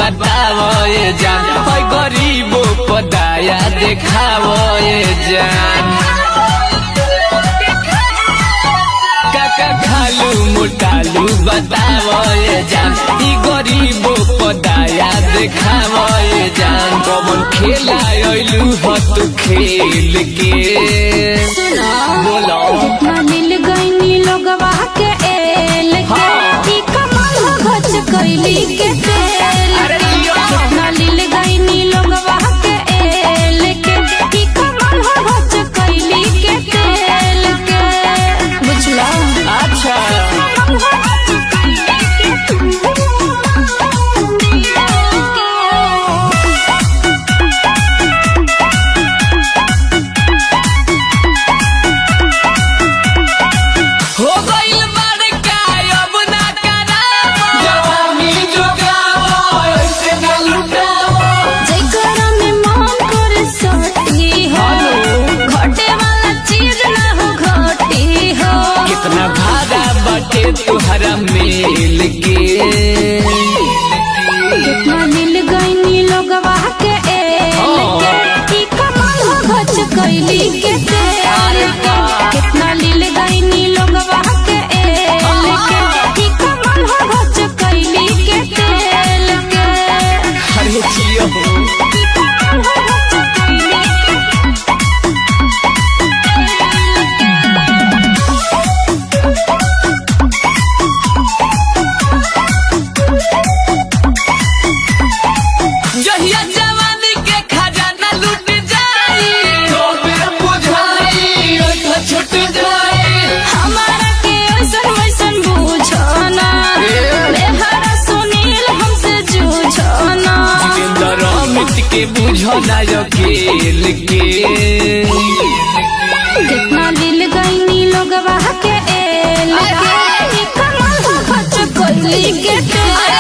बतावो ये जान, ओए गरीबो पदाया देखावो ये जान। काका खालू मोटालू बतावो ये जान, ई गरीबो पदाया देखावो ये जान। कौन खेला आइलू हो तू खेल के बोलो मिल गई लोगवा के एल के ई कमाल हो गच कैली के तेल कितना मिल गई लोगवा के एल के ई कमाल हो गच कैली के तेल के बुझला। अच्छा हो गइल बड़का अब ना करावो, जवानी जोगावो ऐसे ना लुटावो। जेकरा में मन करे सटी हो घटे वाला चीज ना हो घटी हो। कितना भाड़ा बाटे तुहरा मेल के, कितना मिल गई लोगवा के एल के ई कमाल हो गच कैली के तेल के कितना मिल गई लोगवा के एल के ई कमाल हो गच कैली के तेल के अरे जियो जहिया जवानी के खजाना लूट जाई, तो फिर बुझाई ओठा छूट जाई। हमारा के ऐसन वैसन बुझना लेहरा सुनील हमसे जूझना। जितेंद्र अमित के बुझो ना अकेल के, कितना दिल गई लोगवा के एल के ई कमाल हो गच कैली के तेल